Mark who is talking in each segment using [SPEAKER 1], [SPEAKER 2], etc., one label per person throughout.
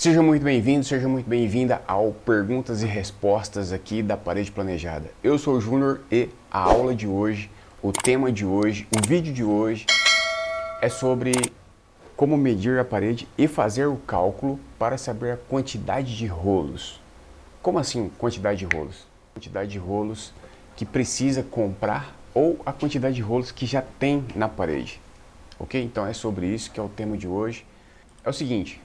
[SPEAKER 1] Seja muito bem-vindo, seja muito bem-vinda ao Perguntas e Respostas aqui da Parede Planejada. Eu sou o Júnior e a aula de hoje, o tema de hoje, o vídeo de hoje é sobre como medir a parede e fazer o cálculo para saber a quantidade de rolos. Como assim quantidade de rolos? Quantidade de rolos que precisa comprar ou a quantidade de rolos que já tem na parede. Ok? Então é sobre isso que é o tema de hoje. É o seguinte.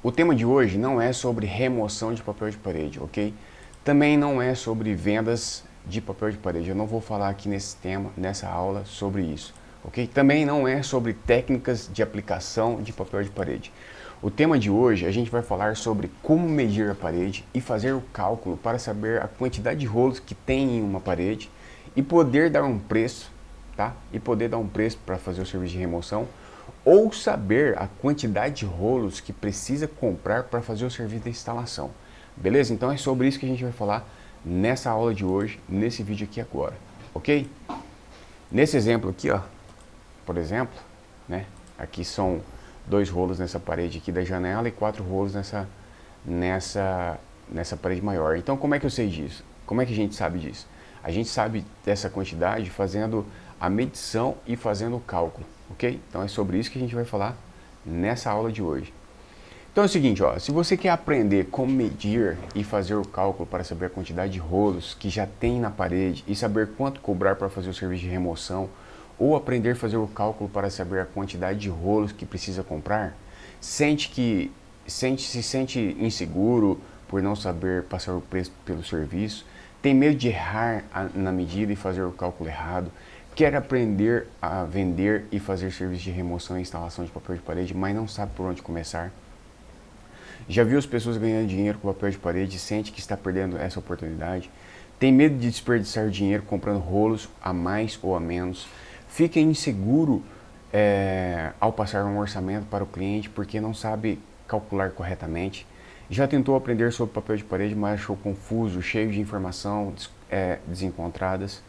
[SPEAKER 1] O tema de hoje não é sobre remoção de papel de parede, ok? Também não é sobre vendas de papel de parede. Eu não vou falar aqui nesse tema, nessa aula, sobre isso, ok? Também não é sobre técnicas de aplicação de papel de parede. O tema de hoje a gente vai falar sobre como medir a parede e fazer o cálculo para saber a quantidade de rolos que tem em uma parede e poder dar um preço, tá? E poder dar um preço para fazer o serviço de remoção, ou saber a quantidade de rolos que precisa comprar para fazer o serviço de instalação. Beleza? Então é sobre isso que a gente vai falar nessa aula de hoje, nesse vídeo aqui agora, ok? Nesse exemplo aqui, ó, por exemplo, né? Aqui são 2 rolos nessa parede aqui da janela e 4 rolos nessa parede maior. Então como é que eu sei disso? Como é que a gente sabe disso? A gente sabe dessa quantidade fazendo a medição e fazendo o cálculo, ok? Então é sobre isso que a gente vai falar nessa aula de hoje. Então é o seguinte, ó, se você quer aprender como medir e fazer o cálculo para saber a quantidade de rolos que já tem na parede e saber quanto cobrar para fazer o serviço de remoção, ou aprender a fazer o cálculo para saber a quantidade de rolos que precisa comprar, se sente inseguro por não saber passar o preço pelo serviço, tem medo de errar na medida e fazer o cálculo errado, quer aprender a vender e fazer serviço de remoção e instalação de papel de parede, mas não sabe por onde começar. Já viu as pessoas ganhando dinheiro com papel de parede e sente que está perdendo essa oportunidade? Tem medo de desperdiçar dinheiro comprando rolos a mais ou a menos? Fica inseguro ao passar um orçamento para o cliente porque não sabe calcular corretamente? Já tentou aprender sobre papel de parede, mas achou confuso, cheio de informação desencontradas?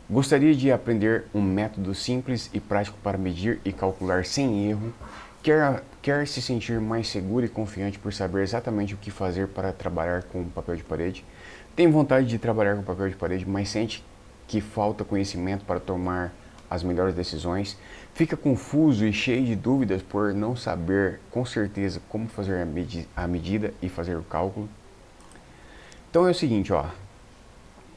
[SPEAKER 1] Gostaria de aprender um método simples e prático para medir e calcular sem erro? Quer se sentir mais seguro e confiante por saber exatamente o que fazer para trabalhar com papel de parede? Tem vontade de trabalhar com papel de parede, mas sente que falta conhecimento para tomar as melhores decisões? Fica confuso e cheio de dúvidas por não saber com certeza como fazer a medida e fazer o cálculo? Então é o seguinte, ó.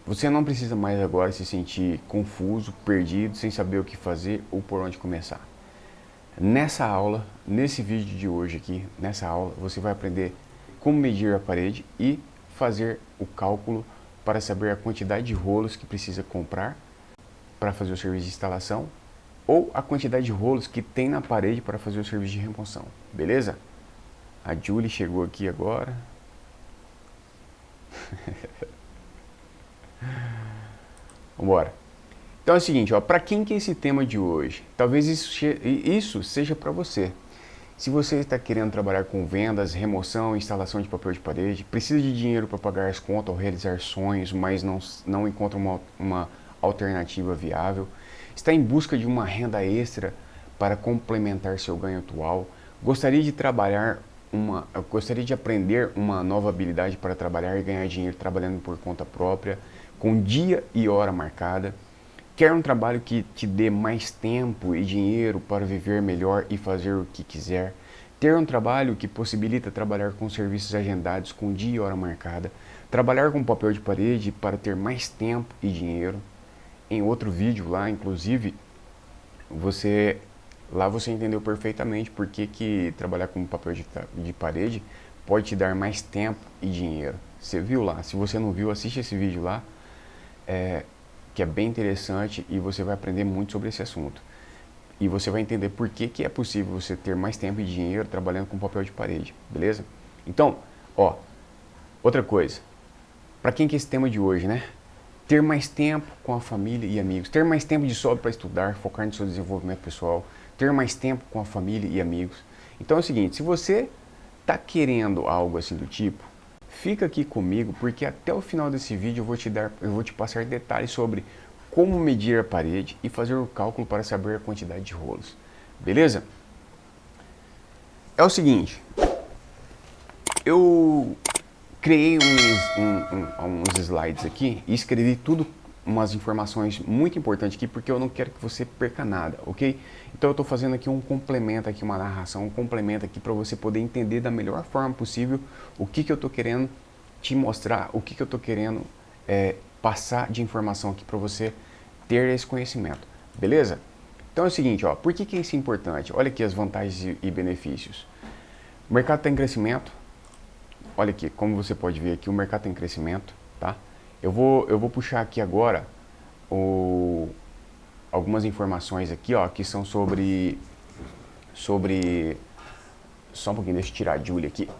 [SPEAKER 1] Você não precisa mais agora se sentir confuso, perdido, sem saber o que fazer ou por onde começar. Nessa aula, nesse vídeo de hoje aqui, nessa aula, você vai aprender como medir a parede e fazer o cálculo para saber a quantidade de rolos que precisa comprar para fazer o serviço de instalação ou a quantidade de rolos que tem na parede para fazer o serviço de remoção, beleza? A Julie chegou aqui agora. Vambora. Então é o seguinte, ó, para quem que é esse tema de hoje? Talvez isso seja para você. Se você está querendo trabalhar com vendas, remoção e instalação de papel de parede, precisa de dinheiro para pagar as contas ou realizar sonhos, mas não encontra uma alternativa viável, está em busca de uma renda extra para complementar seu ganho atual, gostaria de aprender uma nova habilidade para trabalhar e ganhar dinheiro trabalhando por conta própria, com dia e hora marcada, quer um trabalho que te dê mais tempo e dinheiro para viver melhor e fazer o que quiser, ter um trabalho que possibilita trabalhar com serviços agendados com dia e hora marcada, trabalhar com papel de parede para ter mais tempo e dinheiro. Em outro vídeo lá, inclusive, você entendeu perfeitamente por que trabalhar com papel de parede pode te dar mais tempo e dinheiro. Você viu lá? Se você não viu, assiste esse vídeo lá, que é bem interessante e você vai aprender muito sobre esse assunto. E você vai entender por que é possível você ter mais tempo e dinheiro trabalhando com papel de parede, beleza? Então, ó, outra coisa, para quem que é esse tema de hoje, né? Ter mais tempo com a família e amigos, ter mais tempo de sobra para estudar, focar no seu desenvolvimento pessoal, ter mais tempo com a família e amigos. Então é o seguinte, se você está querendo algo assim do tipo, fica aqui comigo, porque até o final desse vídeo eu vou te passar detalhes sobre como medir a parede e fazer o cálculo para saber a quantidade de rolos. Beleza? É o seguinte, Eu criei uns slides aqui e escrevi tudo, umas informações muito importantes aqui, porque eu não quero que você perca nada, ok? Então eu estou fazendo aqui um complemento, aqui uma narração, um complemento aqui para você poder entender da melhor forma possível o que eu estou querendo te mostrar, o que eu estou querendo passar de informação aqui para você ter esse conhecimento, beleza? Então é o seguinte, ó, por que isso é importante? Olha aqui as vantagens e benefícios. O mercado está em crescimento. Olha aqui, como você pode ver aqui, o mercado está em crescimento, tá? Eu vou puxar aqui agora algumas informações aqui, ó, que são sobre... Só um pouquinho, deixa eu tirar a Julia aqui.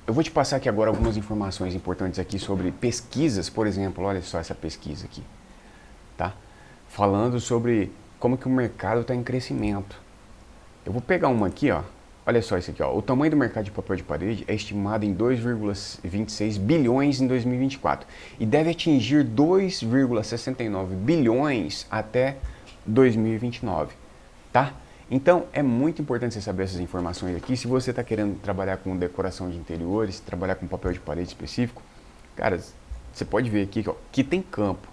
[SPEAKER 1] Eu vou te passar aqui agora algumas informações importantes aqui sobre pesquisas, por exemplo, olha só essa pesquisa aqui, tá? Falando sobre como que o mercado está em crescimento. Eu vou pegar uma aqui, ó. Olha só isso aqui, ó. O tamanho do mercado de papel de parede é estimado em 2,26 bilhões em 2024 e deve atingir 2,69 bilhões até 2029, tá? Então, é muito importante você saber essas informações aqui. Se você está querendo trabalhar com decoração de interiores, trabalhar com papel de parede específico, cara, você pode ver aqui, ó, que tem campo,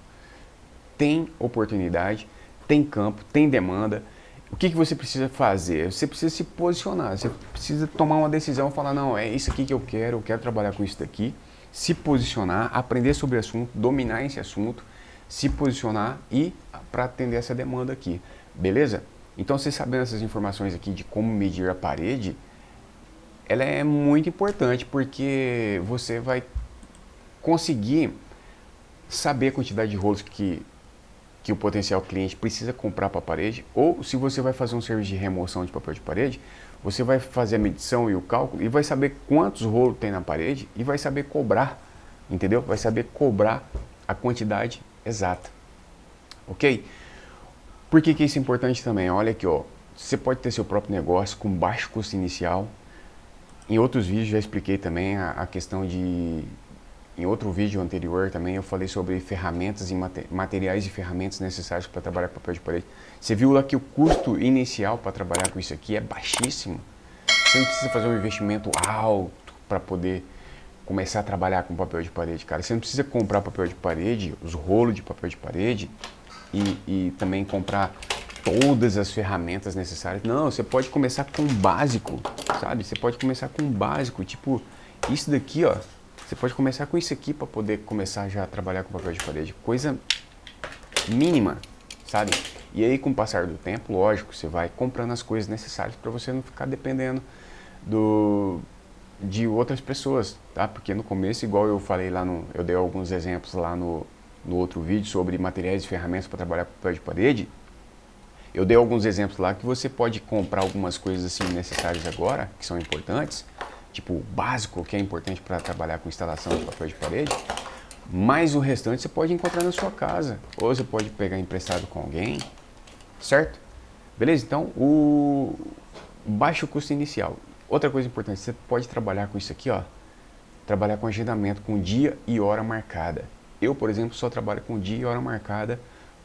[SPEAKER 1] tem oportunidade, tem campo, tem demanda. O que você precisa fazer? Você precisa se posicionar, você precisa tomar uma decisão e falar, não, é isso aqui que eu quero trabalhar com isso daqui, se posicionar, aprender sobre o assunto, dominar esse assunto, se posicionar e para atender essa demanda aqui, beleza? Então, você sabendo essas informações aqui de como medir a parede, ela é muito importante porque você vai conseguir saber a quantidade de rolos que o potencial cliente precisa comprar para a parede, ou se você vai fazer um serviço de remoção de papel de parede, você vai fazer a medição e o cálculo e vai saber quantos rolos tem na parede e vai saber cobrar, entendeu? Vai saber cobrar a quantidade exata, ok? Por que isso é importante também? Olha aqui, ó, você pode ter seu próprio negócio com baixo custo inicial. Em outros vídeos já expliquei também a questão de... Em outro vídeo anterior também eu falei sobre ferramentas e materiais e ferramentas necessários para trabalhar com papel de parede. Você viu lá que o custo inicial para trabalhar com isso aqui é baixíssimo. Você não precisa fazer um investimento alto para poder começar a trabalhar com papel de parede, cara. Você não precisa comprar papel de parede, os rolos de papel de parede e também comprar todas as ferramentas necessárias. Não, você pode começar com o básico, sabe? Você pode começar com o básico, tipo isso daqui, ó. Você pode começar com isso aqui para poder começar já a trabalhar com papel de parede. Coisa mínima, sabe? E aí, com o passar do tempo, lógico, você vai comprando as coisas necessárias para você não ficar dependendo de outras pessoas, tá? Porque no começo, igual eu falei lá eu dei alguns exemplos lá no outro vídeo sobre materiais e ferramentas para trabalhar com papel de parede. Eu dei alguns exemplos lá que você pode comprar algumas coisas assim necessárias agora, que são importantes, tipo o básico, que é importante para trabalhar com instalação de papel de parede, mas o restante você pode encontrar na sua casa, ou você pode pegar emprestado com alguém, certo? Beleza? Então, o baixo custo inicial. Outra coisa importante, você pode trabalhar com isso aqui, ó, trabalhar com agendamento, com dia e hora marcada. Eu, por exemplo, só trabalho com dia e hora marcada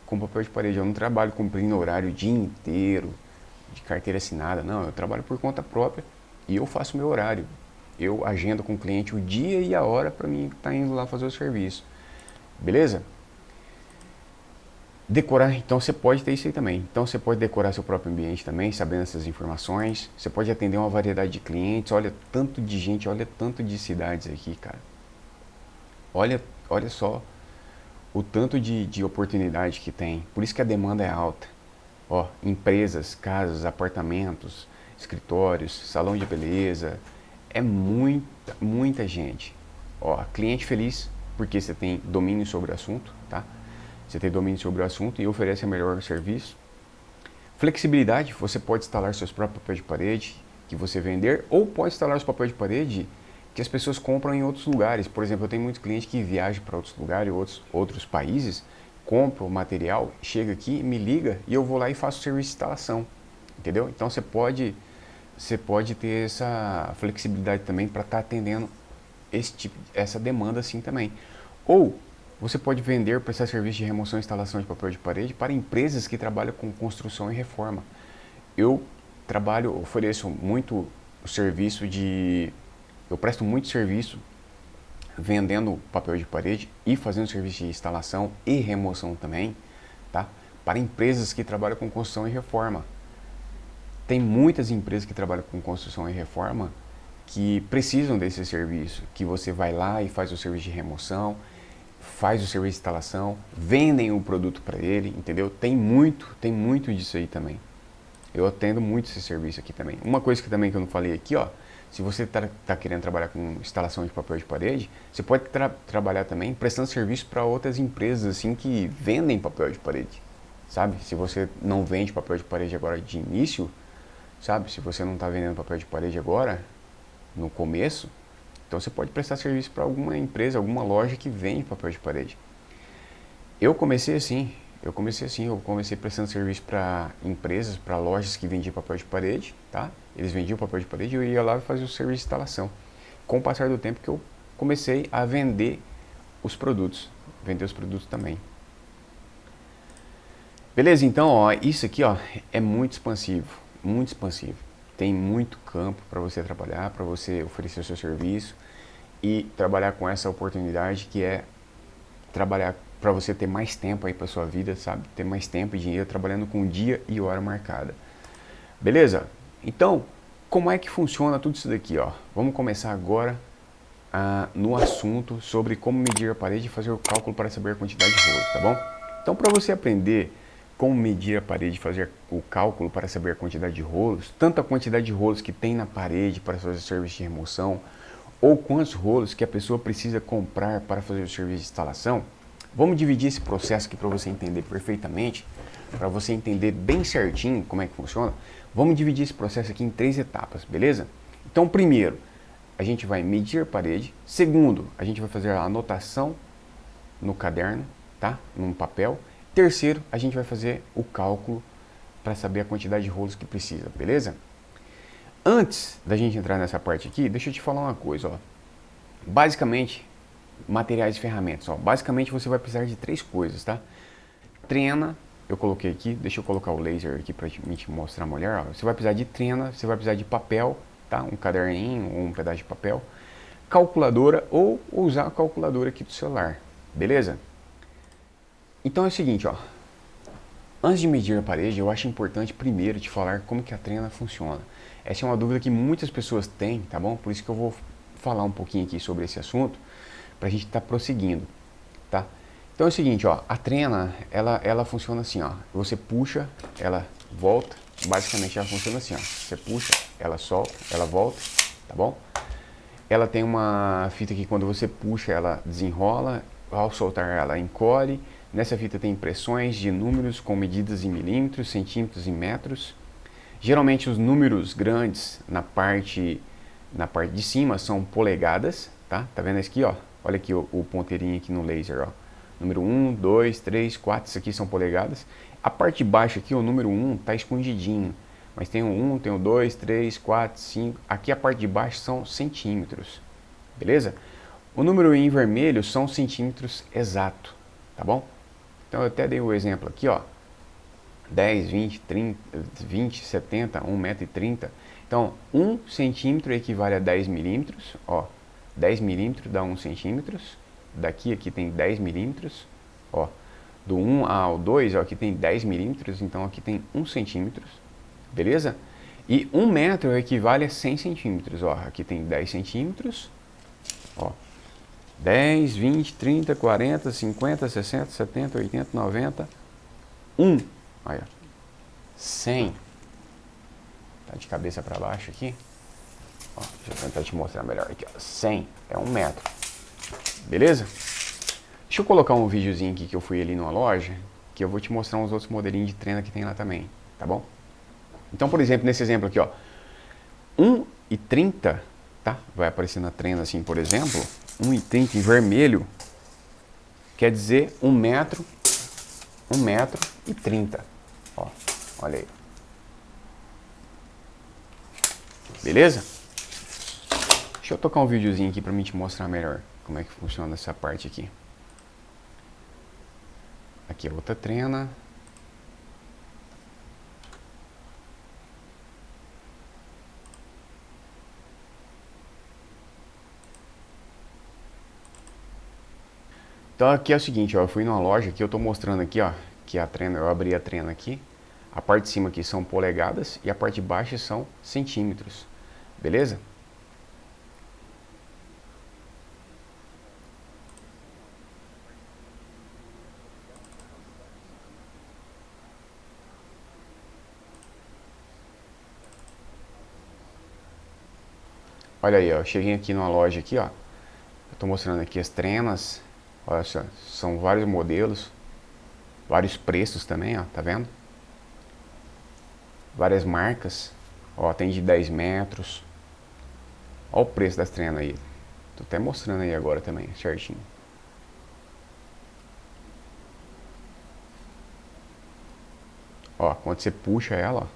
[SPEAKER 1] com papel de parede. Eu não trabalho cumprindo horário o dia inteiro, de carteira assinada, não. Eu trabalho por conta própria e eu faço meu horário. Eu agendo com o cliente o dia e a hora para mim estar indo lá fazer o serviço. Beleza? Decorar, então você pode ter isso aí também. Então você pode decorar seu próprio ambiente também, sabendo essas informações. Você pode atender uma variedade de clientes. Olha tanto de gente, olha tanto de cidades aqui, cara. Olha só o tanto de oportunidade que tem. Por isso que a demanda é alta. Ó, empresas, casas, apartamentos, escritórios, salão de beleza. É muita gente. Ó, cliente feliz porque você tem domínio sobre o assunto, tá? Você tem domínio sobre o assunto e oferece o melhor serviço. Flexibilidade, você pode instalar seus próprios papéis de parede que você vender, ou pode instalar os papéis de parede que as pessoas compram em outros lugares. Por exemplo, eu tenho muitos clientes que viajam para outros lugares, outros países, compram o material, chega aqui, me liga e eu vou lá e faço o serviço de instalação, entendeu? Então você pode ter essa flexibilidade também para estar atendendo essa demanda assim também. Ou você pode vender, prestar serviço de remoção e instalação de papel de parede para empresas que trabalham com construção e reforma. Eu ofereço muito o serviço de Eu presto muito serviço vendendo papel de parede e fazendo serviço de instalação e remoção também, tá? Para empresas que trabalham com construção e reforma. Tem muitas empresas que trabalham com construção e reforma que precisam desse serviço, que você vai lá e faz o serviço de remoção, faz o serviço de instalação, vendem o produto para ele, entendeu? Tem muito disso aí também. Eu atendo muito esse serviço aqui também. Uma coisa que também que eu não falei aqui, ó, se você tá querendo trabalhar com instalação de papel de parede, você pode trabalhar também prestando serviço para outras empresas assim que vendem papel de parede, sabe? Se você não vende papel de parede agora de início, sabe? Se você não está vendendo papel de parede agora, no começo, então você pode prestar serviço para alguma empresa, alguma loja que vende papel de parede. Eu comecei prestando serviço para empresas, para lojas que vendiam papel de parede, tá? Eles vendiam papel de parede e eu ia lá e fazia o serviço de instalação. Com o passar do tempo que eu comecei a vender os produtos também. Beleza? Então, ó, isso aqui, ó, é muito expansivo. Tem muito campo para você trabalhar, para você oferecer o seu serviço e trabalhar com essa oportunidade que é trabalhar para você ter mais tempo aí para sua vida, sabe? Ter mais tempo e dinheiro trabalhando com dia e hora marcada. Beleza? Então, como é que funciona tudo isso daqui, ó? Vamos começar agora no assunto sobre como medir a parede e fazer o cálculo para saber a quantidade de rolos, tá bom? Então, para você aprender como medir a parede e fazer o cálculo para saber a quantidade de rolos, tanto a quantidade de rolos que tem na parede para fazer o serviço de remoção, ou quantos rolos que a pessoa precisa comprar para fazer o serviço de instalação, vamos dividir esse processo aqui para você entender perfeitamente, para você entender bem certinho como é que funciona. Vamos dividir esse processo aqui em 3 etapas, beleza? Então, primeiro, a gente vai medir a parede. Segundo, a gente vai fazer a anotação no caderno, tá? Num papel. Terceiro, a gente vai fazer o cálculo para saber a quantidade de rolos que precisa, beleza? Antes da gente entrar nessa parte aqui, deixa eu te falar uma coisa, ó. Basicamente, materiais e ferramentas, ó. Basicamente você vai precisar de 3 coisas, tá? Trena, eu coloquei aqui, deixa eu colocar o laser aqui para te mostrar melhor, ó. Você vai precisar de trena, você vai precisar de papel, tá? Um caderninho ou um pedaço de papel, calculadora ou usar a calculadora aqui do celular, beleza? Então é o seguinte, ó. Antes de medir a parede, eu acho importante primeiro te falar como que a trena funciona. Essa é uma dúvida que muitas pessoas têm, tá bom? Por isso que eu vou falar um pouquinho aqui sobre esse assunto, pra gente estar prosseguindo, tá? Então é o seguinte, ó, a trena, ela funciona assim, ó. Você puxa, ela volta, basicamente ela funciona assim, ó. Você puxa, ela solta, ela volta, tá bom? Ela tem uma fita que quando você puxa, ela desenrola, ao soltar ela encolhe. Nessa fita tem impressões de números com medidas em milímetros, centímetros e metros. Geralmente os números grandes na parte de cima são polegadas, tá? Tá vendo isso aqui, ó? Olha aqui o ponteirinho aqui no laser, ó. Número 1, 2, 3, 4, isso aqui são polegadas. A parte de baixo aqui, o número 1 tá escondidinho. Mas tem o 1, tem o 2, 3, 4, 5. Aqui a parte de baixo são centímetros, beleza? O número em vermelho são centímetros exato, tá bom? Então eu até dei o exemplo aqui, ó. 10, 20, 30, 20, 70, 1,30 m. Então, 1 centímetro equivale a 10 milímetros, ó. 10 milímetros dá 1 centímetros. Daqui, aqui tem 10 milímetros, ó. Do 1 ao 2, ó, aqui tem 10 milímetros, então aqui tem 1 centímetro, beleza? E 1 metro equivale a 100 centímetros, ó. Aqui tem 10 centímetros, ó. 10, 20, 30, 40, 50, 60, 70, 80, 90, 1. Olha, 100. Tá de cabeça para baixo aqui. Ó, deixa eu tentar te mostrar melhor aqui, ó. 100 é 1 metro. Beleza? Deixa eu colocar um videozinho aqui que eu fui ali numa loja, que eu vou te mostrar uns outros modelinhos de trena que tem lá também, tá bom? Então, por exemplo, nesse exemplo aqui, ó, 1,30, tá? Vai aparecer na trena assim, por exemplo, 1,30 em vermelho, quer dizer 1 metro, 1,30 m. Ó, olha aí. Beleza? Deixa eu tocar um videozinho aqui pra mim te mostrar melhor como é que funciona essa parte aqui. Aqui é outra trena. Então aqui é o seguinte, ó, eu fui numa loja que eu tô mostrando aqui, ó, que a trena, eu abri a trena aqui. A parte de cima aqui são polegadas e a parte de baixo são centímetros. Beleza? Olha aí, ó, eu cheguei aqui numa loja aqui, ó. Eu tô mostrando aqui as trenas. Olha só, são vários modelos, vários preços também, ó, tá vendo? Várias marcas. Ó, tem de 10 metros. Olha o preço das trenas aí. Tô até mostrando aí agora também, certinho. Ó, quando você puxa ela, ó.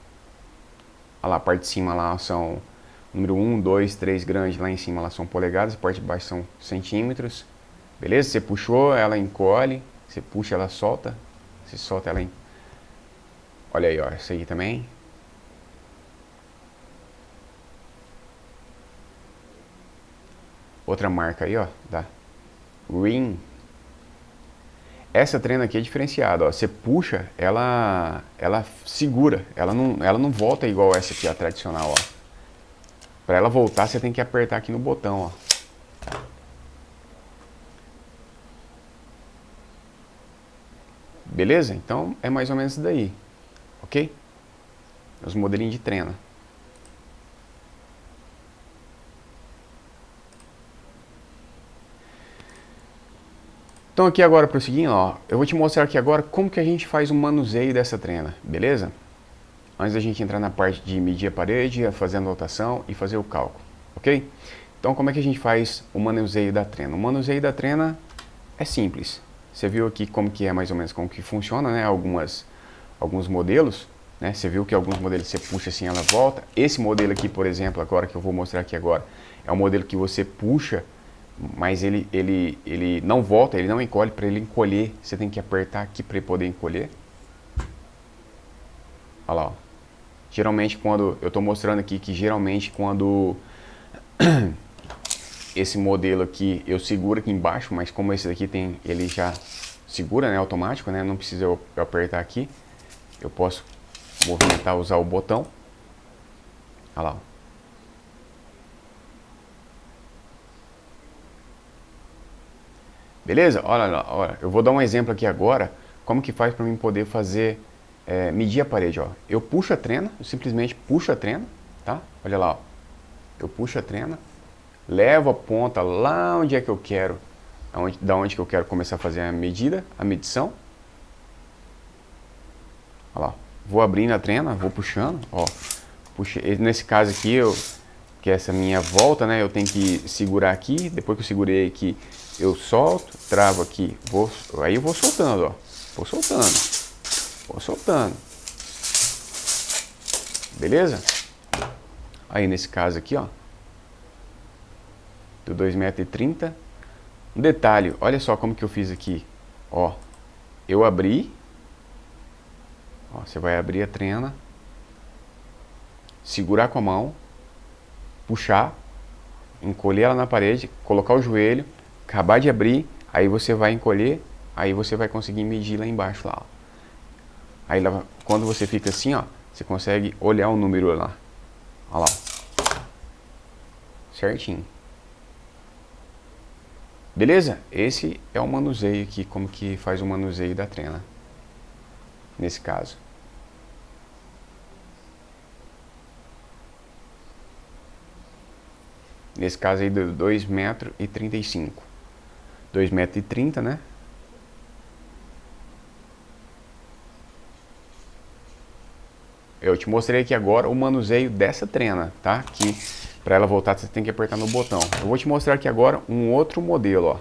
[SPEAKER 1] Olha lá, a parte de cima lá são número 1, 2, 3 grande, lá em cima lá são polegadas, a parte de baixo são centímetros. Beleza? Você puxou, ela encolhe. Você puxa, ela solta. Você solta ela. Olha aí, ó, essa aí também. Outra marca aí, ó, da Ring. Essa trena aqui é diferenciada, ó. Você puxa, ela segura, ela não volta igual essa aqui, a tradicional, ó. Para ela voltar, você tem que apertar aqui no botão, ó. Beleza? Então é mais ou menos isso daí, ok? Os modelinhos de trena. Então aqui agora para o seguinte, ó, eu vou te mostrar aqui agora como que a gente faz o manuseio dessa trena, beleza? Antes da gente entrar na parte de medir a parede, fazer a anotação e fazer o cálculo, ok? Então como é que a gente faz o manuseio da trena? O manuseio da trena é simples. Você viu aqui como que é mais ou menos como que funciona, né? Alguns modelos, né? Você viu que alguns modelos você puxa assim, ela volta. Esse modelo aqui, por exemplo, agora que eu vou mostrar aqui agora, é um modelo que você puxa, mas ele não volta, ele não encolhe. Para ele encolher, você tem que apertar aqui para ele poder encolher. Olha lá, ó. Geralmente quando, eu estou mostrando aqui que geralmente quando esse modelo aqui eu seguro aqui embaixo, mas como esse daqui tem, ele já segura, né, automático, né, não precisa eu apertar aqui, eu posso movimentar, usar o botão. Olha lá, ó. Beleza? Olha lá, olha, eu vou dar um exemplo aqui agora, como que faz para mim poder fazer, medir a parede, ó. Eu puxo a trena, eu simplesmente puxo a trena, tá? Olha lá, ó. Eu puxo a trena, levo a ponta lá onde é que eu quero, da onde que eu quero começar a fazer a medida, a medição. Olha lá, vou abrindo a trena, vou puxando, ó. Puxei, nesse caso aqui, que é essa minha volta, né? Eu tenho que segurar aqui, depois que eu segurei aqui, eu solto, travo aqui, aí eu vou soltando, ó. Vou soltando, vou soltando. Beleza? Aí nesse caso aqui, ó, do 2,30 m. Um detalhe, olha só como que eu fiz aqui, ó. Eu abri, ó, você vai abrir a trena, segurar com a mão, puxar, encolher ela na parede, colocar o joelho, acabar de abrir, aí você vai encolher, aí você vai conseguir medir lá embaixo lá, ó. Aí lá, quando você fica assim, ó, você consegue olhar o número lá. Olha lá, ó. Certinho. Beleza? Esse é o manuseio aqui, como que faz o manuseio da trena. Nesse caso. Nesse caso aí do 2,35 m. 2,30 m, né? Eu te mostrei aqui agora o manuseio dessa trena, tá? Que para ela voltar você tem que apertar no botão. Eu vou te mostrar aqui agora um outro modelo, ó.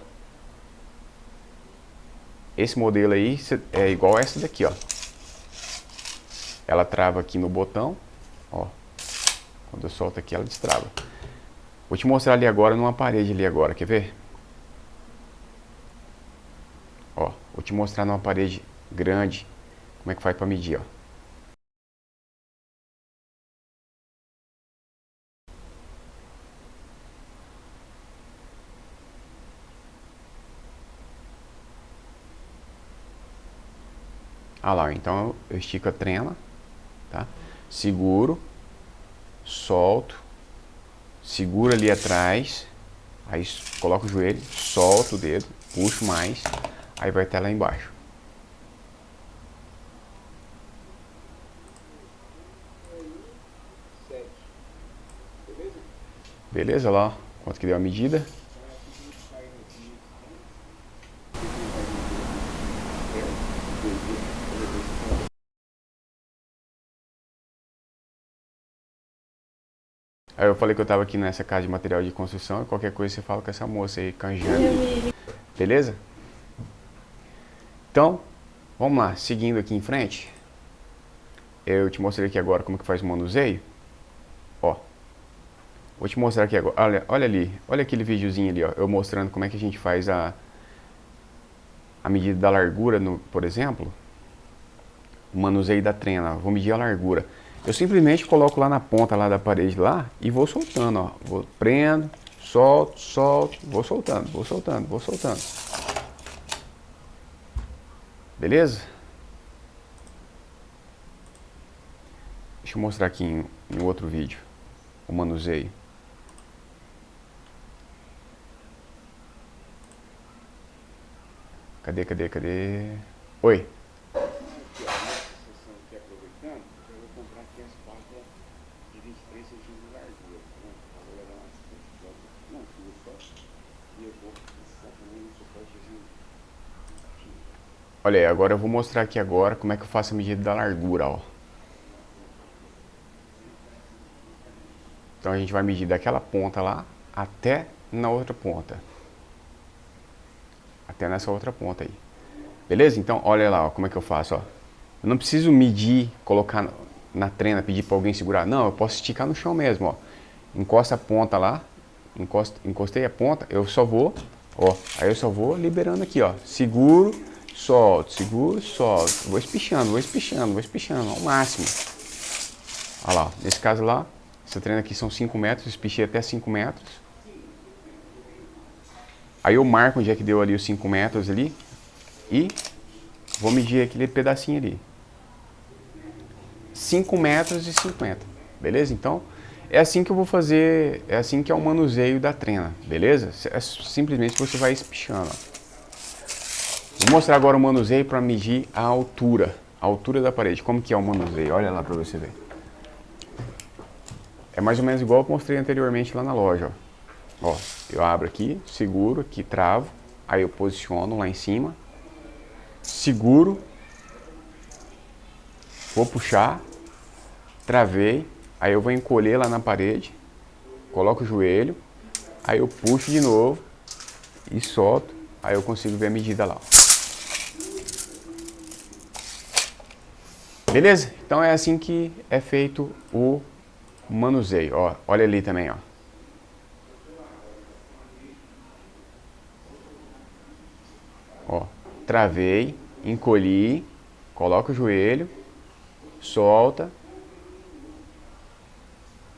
[SPEAKER 1] Esse modelo aí é igual a essa daqui, ó. Ela trava aqui no botão, ó. Quando eu solto aqui, ela destrava. Vou te mostrar ali agora numa parede ali agora, quer ver? Ó, vou te mostrar numa parede grande como é que faz para medir, ó. Ah lá, então eu estico a trena, tá? Seguro, solto, seguro ali atrás, aí coloco o joelho, solto o dedo, puxo mais, aí vai até lá embaixo. Beleza, lá, ó, quanto que deu a medida. Aí eu falei que eu tava aqui nessa casa de material de construção e qualquer coisa você fala com essa moça aí, canjando. Beleza? Então, vamos lá, seguindo aqui em frente. Eu te mostrei aqui agora como que faz o manuseio. Ó, vou te mostrar aqui agora. Olha ali, olha aquele videozinho ali, ó, eu mostrando como é que a gente faz a medida da largura, por exemplo. O manuseio da trena, vou medir a largura. Eu simplesmente coloco lá na ponta lá da parede lá e vou soltando, ó. Vou prendo, solto, solto, vou soltando, vou soltando, vou soltando. Beleza? Deixa eu mostrar aqui em outro vídeo o manuseio. Cadê? Oi. Olha aí, agora eu vou mostrar aqui agora como é que eu faço a medida da largura, ó. Então a gente vai medir daquela ponta lá até na outra ponta. Até nessa outra ponta aí. Beleza? Então olha lá, ó, como é que eu faço, ó. Eu não preciso medir, colocar na trena, pedir para alguém segurar. Não, eu posso esticar no chão mesmo, ó. Encosta a ponta lá, encostei a ponta, eu só vou, ó, aí eu só vou liberando aqui, ó. Seguro, solto, vou espichando ao máximo. Olha lá, nesse caso lá, essa trena aqui são 5 metros, espichei até 5 metros. Aí eu marco onde é que deu ali os 5 metros ali e vou medir aquele pedacinho ali. 5 metros e 50, beleza? Então, é assim que eu vou fazer, é assim que é o manuseio da trena, beleza? É simplesmente você vai espichando, ó. Vou mostrar agora o manuseio para medir a altura da parede. Como que é o manuseio? Olha lá para você ver. É mais ou menos igual eu mostrei anteriormente lá na loja, ó. Ó, eu abro aqui, seguro, aqui travo, aí eu posiciono lá em cima, seguro, vou puxar, travei, aí eu vou encolher lá na parede, coloco o joelho, aí eu puxo de novo e solto, aí eu consigo ver a medida lá, ó. Beleza? Então é assim que é feito o manuseio, ó. Olha ali também, ó. Ó, travei, encolhi, coloco o joelho, solta.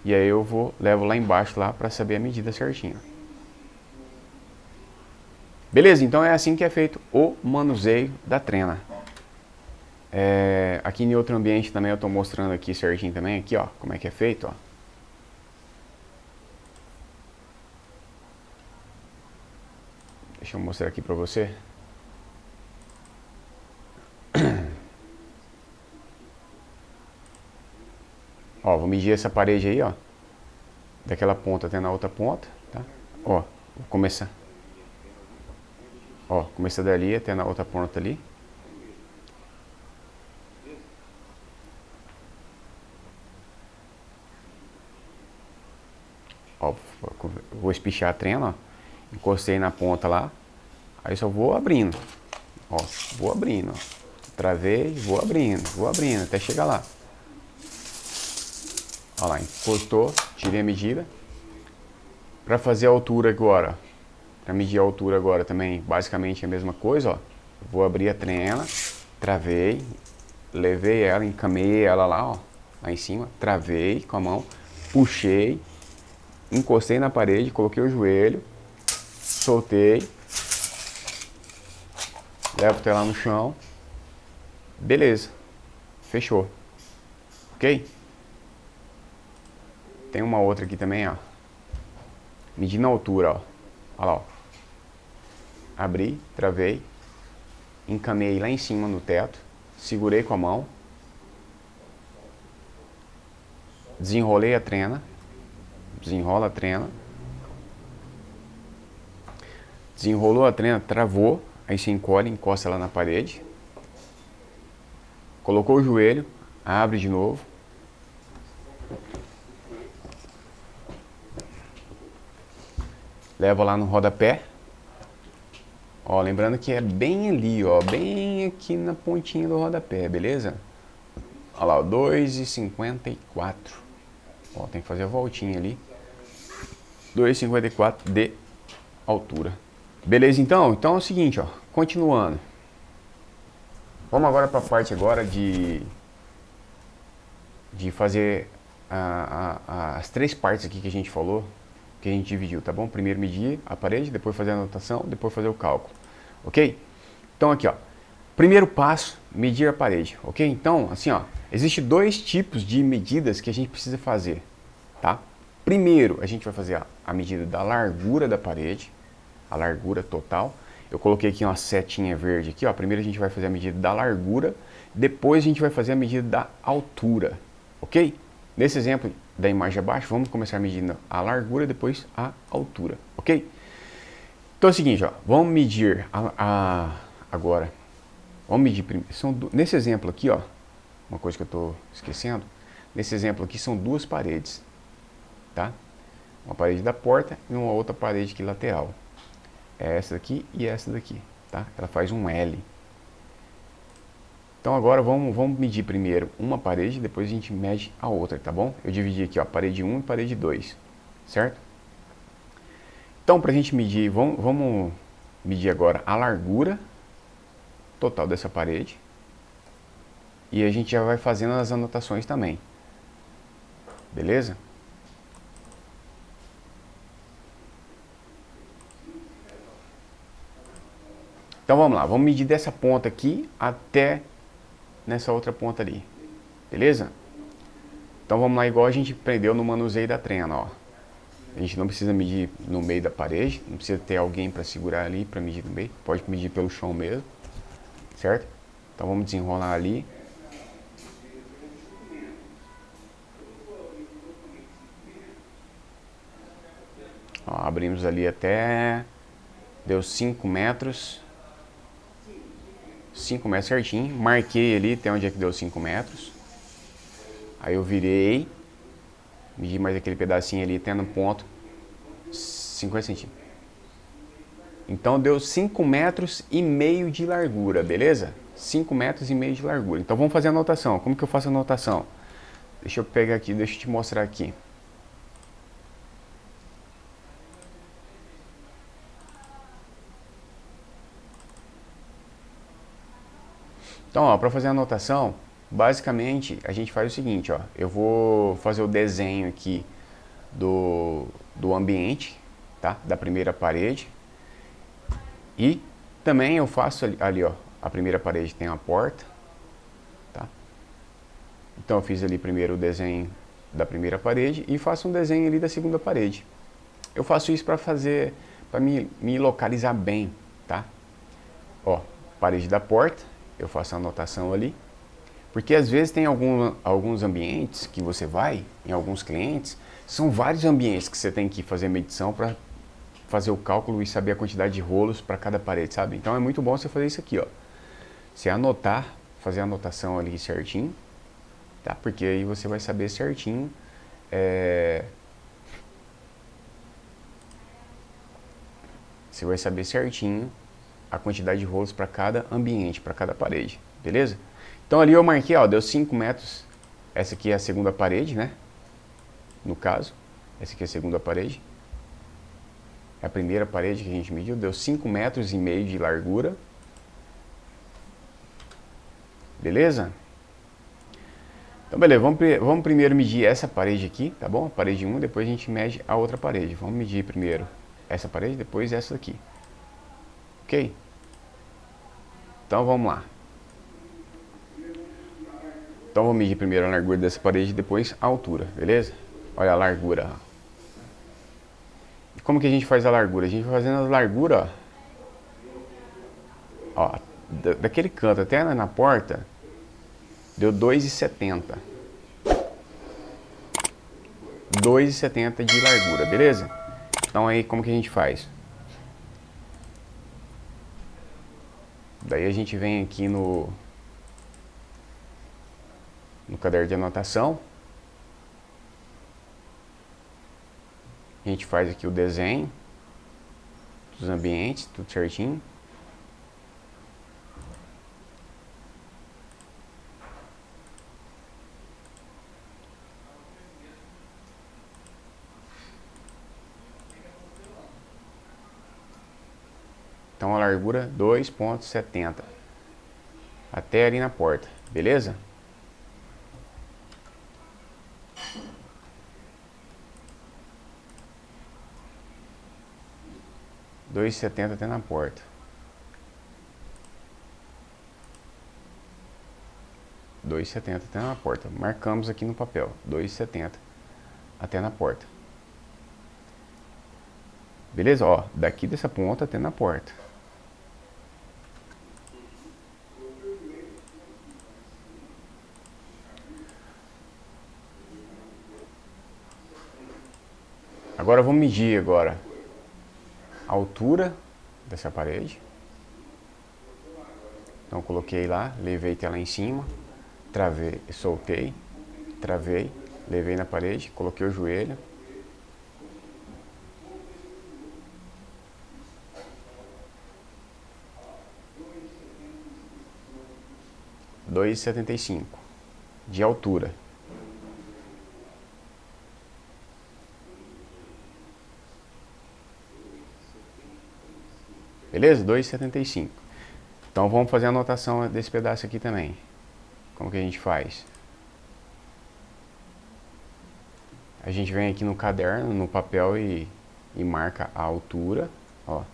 [SPEAKER 1] E aí eu levo lá embaixo lá para saber a medida certinha. Beleza? Então é assim que é feito o manuseio da trena. Aqui em outro ambiente também eu estou mostrando aqui certinho também, aqui ó, como é que é feito, ó. Deixa eu mostrar aqui para você. Ó, vou medir essa parede aí, ó. Daquela ponta até na outra ponta, tá? Ó, vou começar. Ó, começar dali até na outra ponta ali. Ó, vou espichar a trena, ó. Encostei na ponta lá. Aí só vou abrindo. Ó, vou abrindo, ó. Travei, vou abrindo, até chegar lá. Olha lá, encostou, tirei a medida. Para fazer a altura agora, para medir a altura agora também, basicamente é a mesma coisa, ó. Vou abrir a trena, travei, levei ela, encaminhei ela lá, ó, lá em cima, travei com a mão, puxei, encostei na parede, coloquei o joelho, soltei, levo até lá no chão, Beleza. Fechou. Ok? Tem uma outra aqui também, ó. Medindo a altura, ó. Olha lá, ó. Abri, travei. Encanei lá em cima no teto. Segurei com a mão. Desenrolei a trena. Desenrola a trena. Desenrolou a trena, travou. Aí você encolhe, encosta ela na parede. Colocou o joelho, abre de novo. Leva lá no rodapé. Ó, lembrando que é bem ali, ó, bem aqui na pontinha do rodapé, beleza? Olha lá, 2,54. Ó, tem que fazer a voltinha ali. 2,54 de altura. Beleza, então? Então é o seguinte, ó, continuando. Vamos agora para a parte agora de fazer as três partes aqui que a gente falou, que a gente dividiu, tá bom? Primeiro medir a parede, depois fazer a anotação, depois fazer o cálculo, ok? Então aqui, ó, primeiro passo, medir a parede, ok? Então, assim, ó, existe dois tipos de medidas que a gente precisa fazer, tá? Primeiro, a gente vai fazer a medida da largura da parede, a largura total. Eu coloquei aqui uma setinha verde aqui, ó. Primeiro a gente vai fazer a medida da largura, depois a gente vai fazer a medida da altura, ok? Nesse exemplo da imagem abaixo, vamos começar medindo a largura, depois a altura, ok? Então é o seguinte, ó, vamos medir agora, vamos medir primeiro, nesse exemplo aqui, ó, uma coisa que eu estou esquecendo, nesse exemplo aqui são duas paredes, tá? Uma parede da porta e uma outra parede aqui lateral. É essa daqui e essa daqui, tá? Ela faz um L. Então agora vamos medir primeiro uma parede, depois a gente mede a outra, tá bom? Eu dividi aqui, ó, parede 1 e parede 2, certo? Então pra gente medir, vamos medir agora a largura total dessa parede. E a gente já vai fazendo as anotações também. Beleza? Então vamos lá, vamos medir dessa ponta aqui até nessa outra ponta ali, beleza? Então vamos lá, igual a gente aprendeu no manuseio da trena, ó. A gente não precisa medir no meio da parede, não precisa ter alguém para segurar ali, para medir no meio, pode medir pelo chão mesmo, certo? Então vamos desenrolar ali. Ó, abrimos ali até, deu 5 metros. 5 metros certinho, marquei ali até onde é que deu 5 metros. Aí eu virei, medi mais aquele pedacinho ali até no ponto 50 centímetros. Então deu 5 metros e meio de largura, beleza? 5 metros e meio de largura. Então vamos fazer a anotação. Como que eu faço a anotação? Deixa eu pegar aqui, deixa eu te mostrar aqui. Então, para fazer a anotação, basicamente a gente faz o seguinte, ó. Eu vou fazer o desenho aqui do ambiente, tá? Da primeira parede. E também eu faço ali, ó, a primeira parede tem a porta, tá? Então eu fiz ali primeiro o desenho da primeira parede e faço um desenho ali da segunda parede. Eu faço isso para me localizar bem, tá? Ó, parede da porta. Eu faço a anotação ali, porque às vezes tem alguns ambientes que você vai, em alguns clientes, são vários ambientes que você tem que fazer medição para fazer o cálculo e saber a quantidade de rolos para cada parede, sabe? Então é muito bom você fazer isso aqui, ó. Você anotar, fazer a anotação ali certinho, tá? Porque aí você vai saber certinho, você vai saber certinho a quantidade de rolos para cada ambiente, para cada parede, beleza? Então ali eu marquei, ó, deu 5 metros, essa aqui é a segunda parede, né? No caso, essa aqui é a segunda parede. É a primeira parede que a gente mediu, deu 5 metros e meio de largura. Beleza? Então beleza, vamos primeiro medir essa parede aqui, tá bom? A parede 1, depois a gente mede a outra parede. Vamos medir primeiro essa parede, depois essa aqui. Ok? Então vamos lá. Então vou medir primeiro a largura dessa parede e depois a altura, beleza? Olha a largura. E como que a gente faz a largura? A gente vai fazendo a largura, ó, daquele canto até na porta, deu 2,70. 2,70 de largura, beleza? Então aí como que a gente faz? Daí a gente vem aqui no caderno de anotação. A gente faz aqui o desenho dos ambientes, tudo certinho. Então a largura 2,70 até ali na porta, beleza? $2,70 até na porta. $2,70 até na porta. Marcamos aqui no papel. $2,70 até na porta. Beleza? Ó, daqui dessa ponta até na porta. Agora vamos medir agora a altura dessa parede. Então coloquei lá, levei até lá em cima, travei, soltei, travei, levei na parede, coloquei o joelho. $2,75 de altura. Beleza? 2,75. Então vamos fazer a anotação desse pedaço aqui também. Como que a gente faz? A gente vem aqui no caderno, no papel e marca a altura. Ó.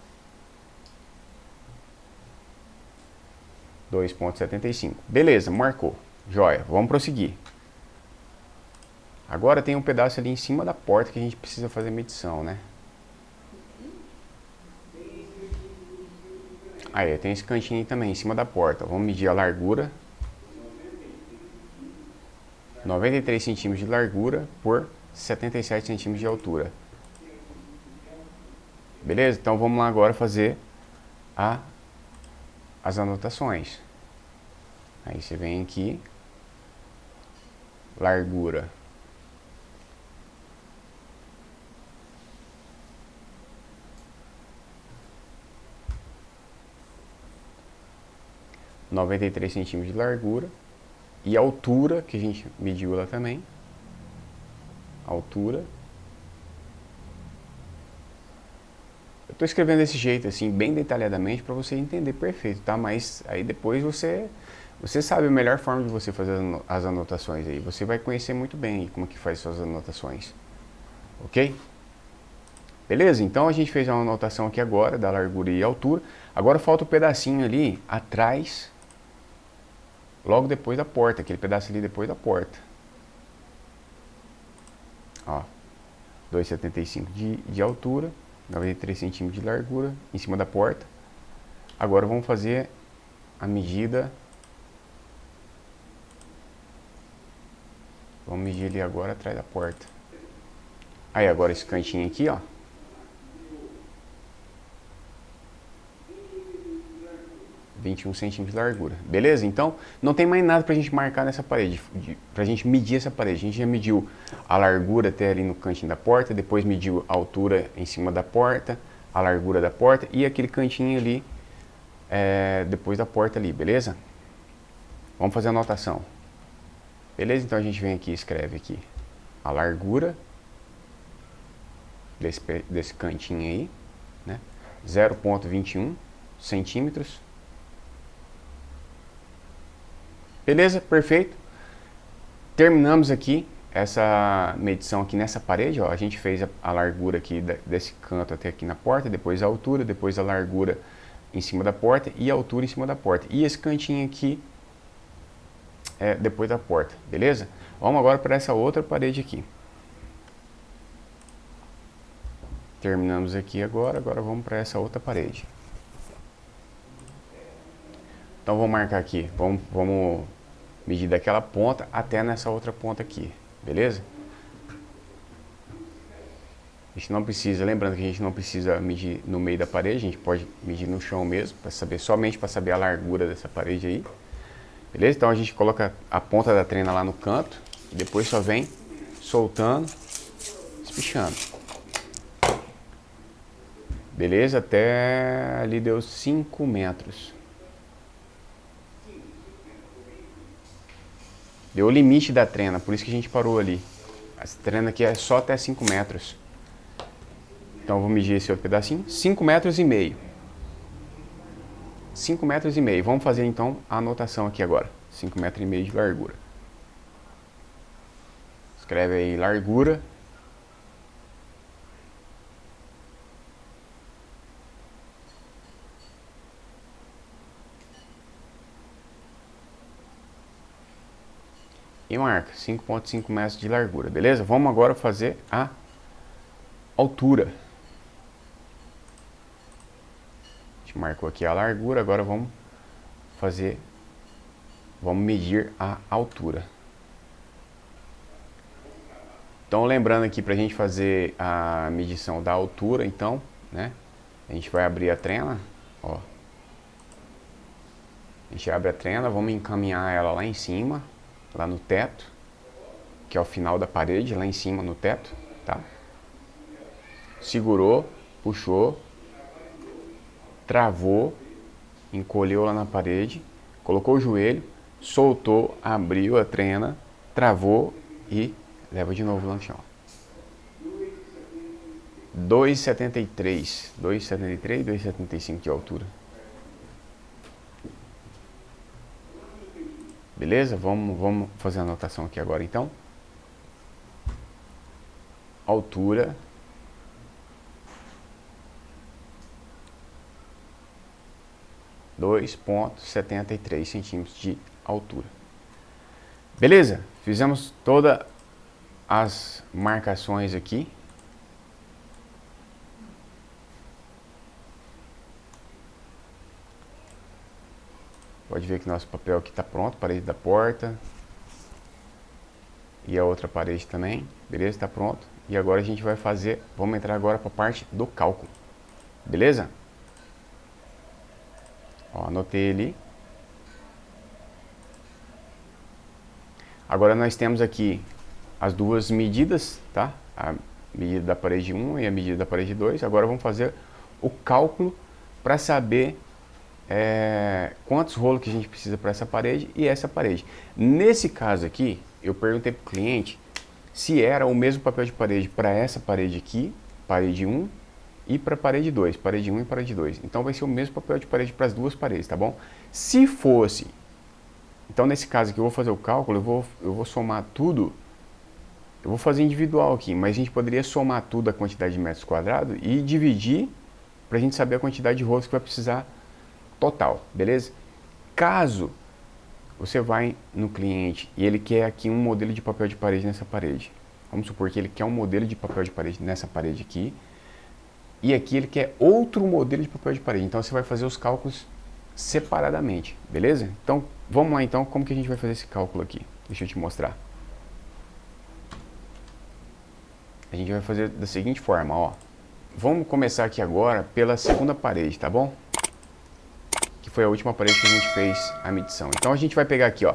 [SPEAKER 1] 2,75. Beleza, marcou. Joia, vamos prosseguir. Agora tem um pedaço ali em cima da porta que a gente precisa fazer medição, né? Aí, tem esse cantinho aí também, em cima da porta. Vamos medir a largura. 93 centímetros de largura por 77 centímetros de altura. Beleza? Então vamos lá agora fazer as anotações. Aí você vem aqui. Largura. (93 centímetros de largura) e a altura, que a gente mediu lá também. Altura. Eu estou escrevendo desse jeito, assim, bem detalhadamente, para você entender perfeito, tá? Mas aí depois você sabe a melhor forma de você fazer as anotações aí. Você vai conhecer muito bem como que faz suas anotações. Ok? Beleza? Então a gente fez uma anotação aqui agora da largura e altura. Agora falta o pedacinho ali atrás, logo depois da porta, aquele pedaço ali depois da porta. Ó, 2,75 de altura, 93 centímetros de largura, em cima da porta. Agora vamos fazer a medida. Vamos medir ali agora atrás da porta. Aí agora esse cantinho aqui, ó. 21 centímetros de largura. Beleza? Então, não tem mais nada pra gente marcar nessa parede, pra gente medir essa parede. A gente já mediu a largura até ali no cantinho da porta, depois mediu a altura em cima da porta, a largura da porta e aquele cantinho ali, depois da porta ali, beleza? Vamos fazer a anotação. Beleza? Então a gente vem aqui e escreve aqui a largura desse cantinho aí, né? 0,21 centímetros. Beleza? Perfeito. Terminamos aqui essa medição aqui nessa parede, ó. A gente fez a largura aqui desse canto até aqui na porta, depois a altura, depois a largura em cima da porta e a altura em cima da porta. E esse cantinho aqui depois da porta, beleza? Vamos agora para essa outra parede aqui. Terminamos aqui agora vamos para essa outra parede. Então vou marcar aqui, vamos medir daquela ponta até nessa outra ponta aqui, beleza? A gente não precisa, lembrando que a gente não precisa medir no meio da parede, a gente pode medir no chão mesmo, para saber, somente para saber a largura dessa parede aí. Beleza? Então a gente coloca a ponta da trena lá no canto, e depois só vem soltando, espichando. Beleza? Até ali deu 5 metros. Deu o limite da trena, por isso que a gente parou ali. Essa trena aqui é só até 5 metros. Então eu vou medir esse outro pedacinho. 5 metros e meio. 5 metros e meio. Vamos fazer então a anotação aqui agora. 5 metros e meio de largura. Escreve aí largura. E marca 5,5 metros de largura, beleza? Vamos agora fazer a altura. A gente marcou aqui a largura, agora vamos medir a altura. Então lembrando aqui para a gente fazer a medição da altura, então, né? A gente vai abrir a trena, ó. A gente abre a trena, vamos encaminhar ela lá em cima, lá no teto, que é o final da parede, lá em cima no teto, tá? Segurou, puxou, travou, encolheu lá na parede, colocou o joelho, soltou, abriu a trena, travou e leva de novo lá no chão. 2,73, 2,73, 2,75 de altura. Beleza? Vamos fazer a anotação aqui agora então. Altura. (2,73 centímetros de altura. Beleza? Fizemos todas as marcações aqui. Pode ver que nosso papel aqui está pronto, parede da porta. E a outra parede também, beleza? Está pronto. E agora a gente vai fazer, vamos entrar agora para a parte do cálculo. Beleza? Ó, anotei ali. Agora nós temos aqui as duas medidas, tá? A medida da parede 1 e a medida da parede 2. Agora vamos fazer o cálculo para saber quantos rolos que a gente precisa para essa parede e essa parede. Nesse caso aqui, eu perguntei para o cliente se era o mesmo papel de parede para essa parede aqui, parede 1, e para parede 2, parede 1 e parede 2. Então vai ser o mesmo papel de parede para as duas paredes, tá bom? Se fosse, então nesse caso aqui eu vou fazer o cálculo, eu vou somar tudo, eu vou fazer individual aqui, mas a gente poderia somar tudo a quantidade de metros quadrados e dividir para a gente saber a quantidade de rolos que vai precisar total, beleza? Caso você vai no cliente e ele quer aqui um modelo de papel de parede nessa parede, vamos supor que ele quer um modelo de papel de parede nessa parede aqui, e aqui ele quer outro modelo de papel de parede. Então você vai fazer os cálculos separadamente, beleza? Então vamos lá então, como que a gente vai fazer esse cálculo aqui? Deixa eu te mostrar. A gente vai fazer da seguinte forma, ó. Vamos começar aqui agora pela segunda parede, tá bom? Que foi a última parede que a gente fez a medição. Então a gente vai pegar aqui, ó.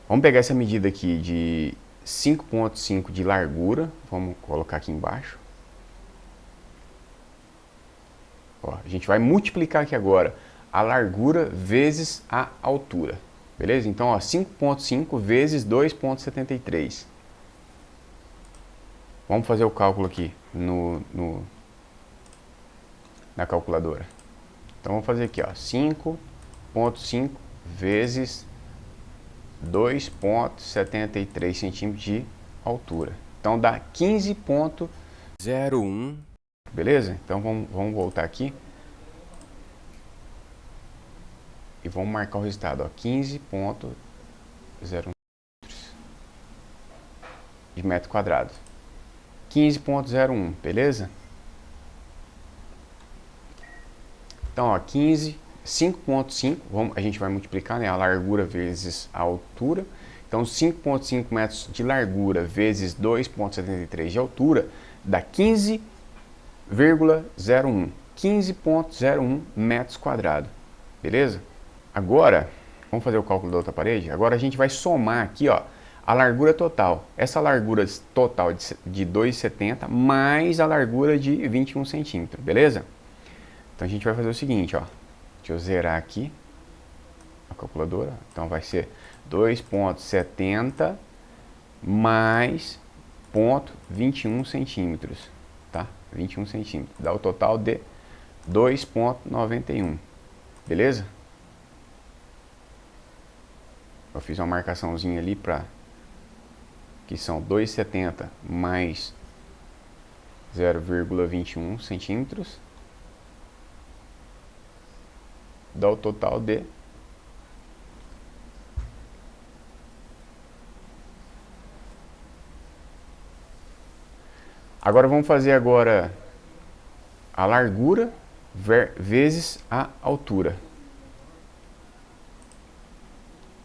[SPEAKER 1] Vamos pegar essa medida aqui de 5,5 de largura. Vamos colocar aqui embaixo. Ó, a gente vai multiplicar aqui agora a largura vezes a altura. Beleza? Então, ó, 5,5 vezes 2,73. Vamos fazer o cálculo aqui na calculadora. Então vamos fazer aqui, ó, 5,5 vezes 2,73 centímetros de altura. Então dá 15,01, beleza? Então vamos voltar aqui e vamos marcar o resultado, ó, 15,01 de metro quadrado. 15,01, beleza? Então, ó, 5,5, a gente vai multiplicar, né, a largura vezes a altura. Então, 5,5 metros de largura vezes 2,73 de altura dá 15,01. 15,01 metros quadrados, beleza? Agora, vamos fazer o cálculo da outra parede? Agora a gente vai somar aqui, ó, a largura total. Essa largura total de 2,70 mais a largura de 21 centímetros, beleza? Então a gente vai fazer o seguinte, ó. Deixa eu zerar aqui a calculadora. Então vai ser 2,70 mais 0,21 centímetros, tá? 21 centímetros. Dá o total de 2,91, beleza? Eu fiz uma marcaçãozinha ali para que são 2,70 mais 0,21 centímetros. Dá o total de 2,91. Agora vamos fazer agora a largura vezes a altura.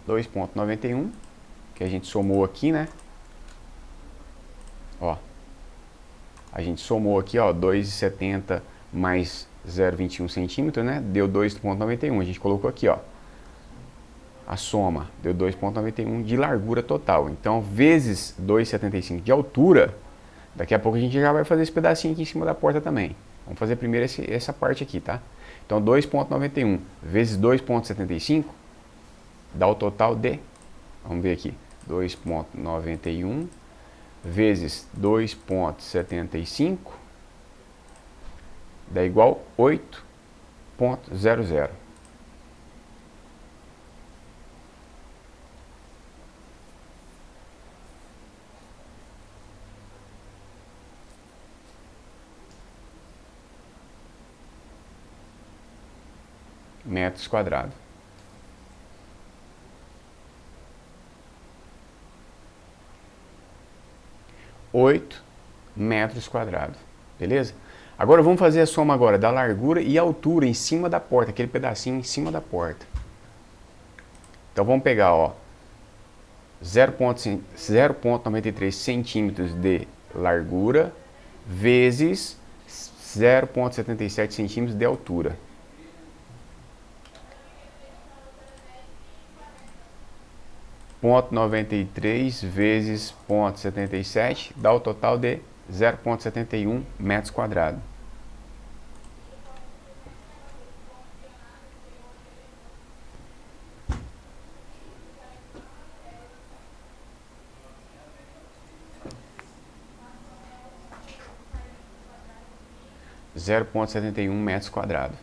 [SPEAKER 1] 2,91, que a gente somou aqui, né? Ó, a gente somou aqui, ó, 2,70 mais 0,21 centímetros, né? Deu 2,91. A gente colocou aqui, ó, a soma deu 2,91 de largura total. Então, vezes 2,75 de altura. Daqui a pouco a gente já vai fazer esse pedacinho aqui em cima da porta também. Vamos fazer primeiro essa parte aqui, tá? Então, 2,91 vezes 2,75 dá o total de, vamos ver aqui, 2,91 vezes 2,75 dá igual 8,00. Metros quadrados. metros quadrados, beleza? Agora vamos fazer a soma agora da largura e altura em cima da porta, aquele pedacinho em cima da porta. Então vamos pegar, ó, 0,93 centímetros de largura vezes 0,77 centímetros de altura. Ponto 93 vezes ponto 77 dá o total de 0,71 metros quadrados. Zero ponto 71 metros quadrados.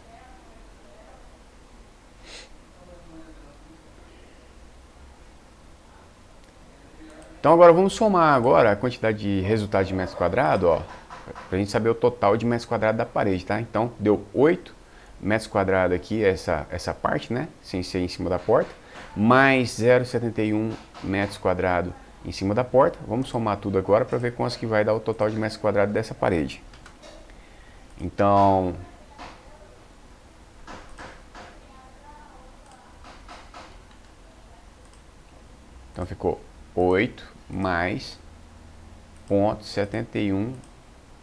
[SPEAKER 1] Então agora vamos somar agora a quantidade de resultado de metros quadrados, ó, para a gente saber o total de metros quadrados da parede, tá? Então deu 8 metros quadrados aqui, essa parte, né, sem ser em cima da porta, mais 0,71 metros quadrados em cima da porta. Vamos somar tudo agora para ver quanto que vai dar o total de metros quadrados dessa parede. Então, ficou 8 mais 0,71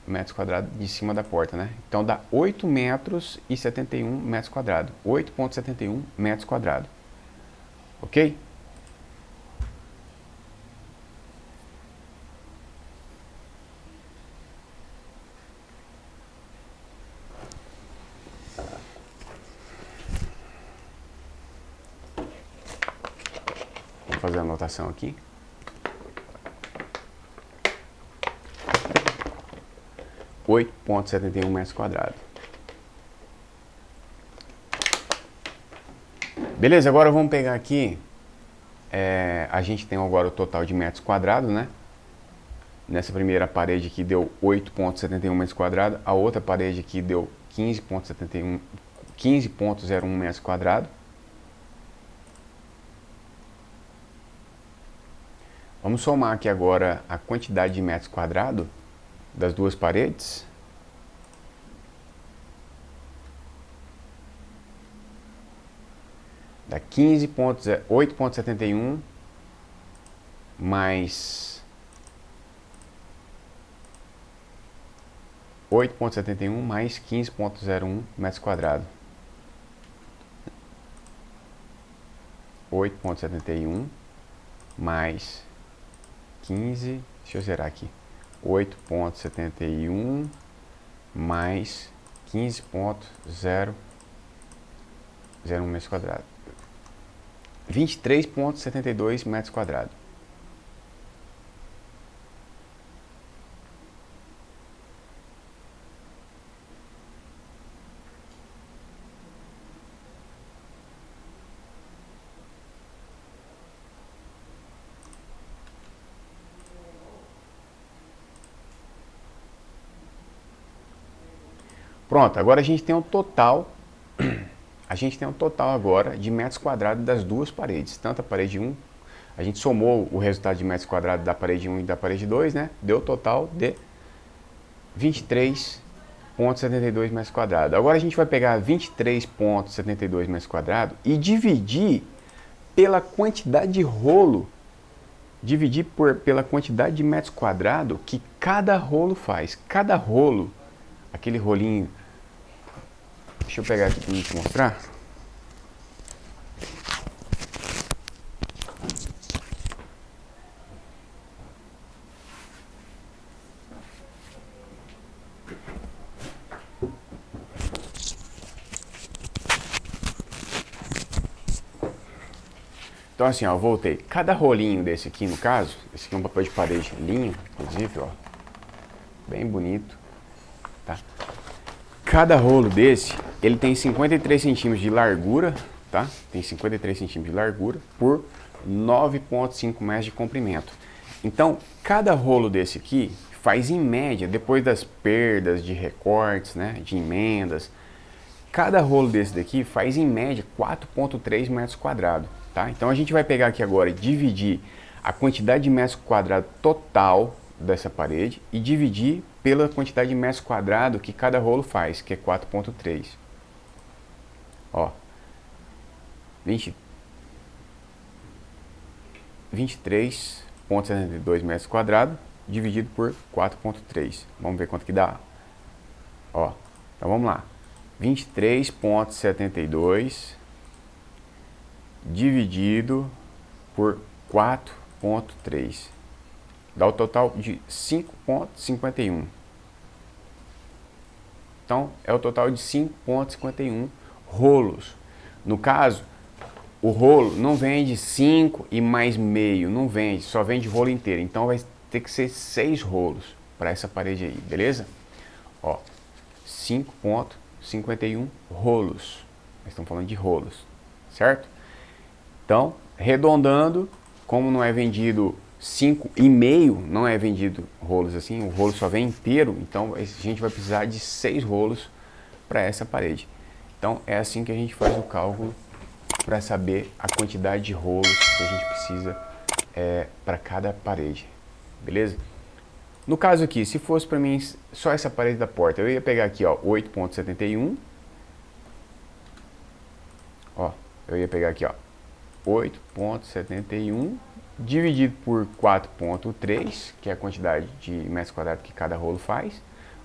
[SPEAKER 1] metros quadrados de cima da porta, né? Então dá 8 metros e 71 metros quadrados. 8,71 metros quadrados. Ok? Vou fazer a anotação aqui. 8,71 metros quadrados. Beleza, agora vamos pegar aqui, a gente tem agora o total de metros quadrados, né? Nessa primeira parede aqui deu 8,71 metros quadrados, a outra parede aqui deu 15,01 metros quadrados. Vamos somar aqui agora a quantidade de metros quadrados das duas paredes. Dá 8,71 mais 8,71 mais 15,01 metros quadrados. 8,71 mais 15, deixa eu zerar aqui. 8,71 mais 15,001 metros quadrados. 23,72 metros quadrados. Pronto, agora a gente tem um total, agora de metros quadrados das duas paredes, tanto a parede 1, a gente somou o resultado de metros quadrados da parede 1 e da parede 2, né? Deu total de 23,72 metros quadrados. Agora a gente vai pegar 23,72 metros quadrados e dividir pela quantidade de rolo, pela quantidade de metros quadrados que cada rolo faz. Cada rolo, aquele rolinho, deixa eu pegar aqui para te mostrar. Então assim, ó, voltei. Cada rolinho desse aqui, no caso, esse aqui é um papel de parede linho, inclusive, ó, bem bonito, tá? Cada rolo desse, ele tem 53 centímetros de largura, tá? Tem 53 centímetros de largura por 9,5 metros de comprimento. Então, cada rolo desse aqui faz em média, depois das perdas de recortes, né, de emendas, cada rolo desse daqui faz em média 4,3 metros quadrados, tá? Então a gente vai pegar aqui agora e dividir a quantidade de metros quadrados total dessa parede e dividir pela quantidade de metros quadrados que cada rolo faz, que é 4,3. Ó, 23,72 metros quadrados dividido por 4,3. Vamos ver quanto que dá. Ó, então vamos lá. 23,72 dividido por 4,3. Dá o total de 5,51. Então, é o total de 5,51 rolos. No caso, o rolo não vende 5 e mais meio, não vende, só vende rolo inteiro. Então, vai ter que ser 6 rolos para essa parede aí, beleza? Ó, 5,51 rolos. Nós estamos falando de rolos, certo? Então, arredondando, como não é vendido 5,5, não é vendido rolos assim, o rolo só vem inteiro, então a gente vai precisar de 6 rolos para essa parede. Então é assim que a gente faz o cálculo para saber a quantidade de rolos que a gente precisa para cada parede, beleza? No caso aqui, se fosse para mim só essa parede da porta, eu ia pegar aqui, ó, 8,71, ó, eu ia pegar aqui, ó, 8,71 dividido por 4,3, que é a quantidade de metros quadrados que cada rolo faz.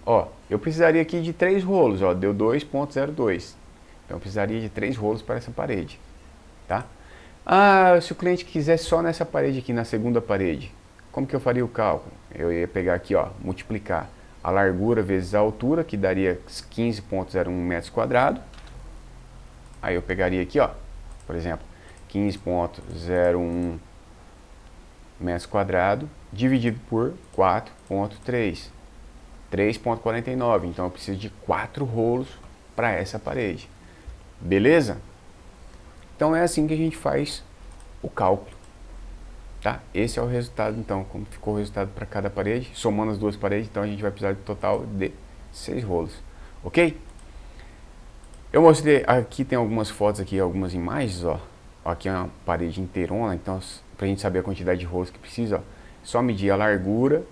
[SPEAKER 1] Ó, eu precisaria aqui de 3 rolos, ó, deu 2,02. Então eu precisaria de 3 rolos para essa parede, tá? Ah, se o cliente quisesse só nessa parede aqui, na segunda parede, como que eu faria o cálculo? Eu ia pegar aqui, ó, multiplicar a largura vezes a altura, que daria 15,01 metros quadrados. Aí eu pegaria aqui, ó, por exemplo, 15,01 metros quadrados dividido por 4,3, 3,49. Então eu preciso de 4 rolos para essa parede, beleza? Então é assim que a gente faz o cálculo, tá? Esse é o resultado, então, como ficou o resultado para cada parede, somando as duas paredes. Então a gente vai precisar de total de 6 rolos, ok? Eu mostrei, aqui tem algumas fotos aqui, algumas imagens, ó, Aqui é uma parede inteirona, então para a gente saber a quantidade de rolos que precisa, ó, só medir a largura,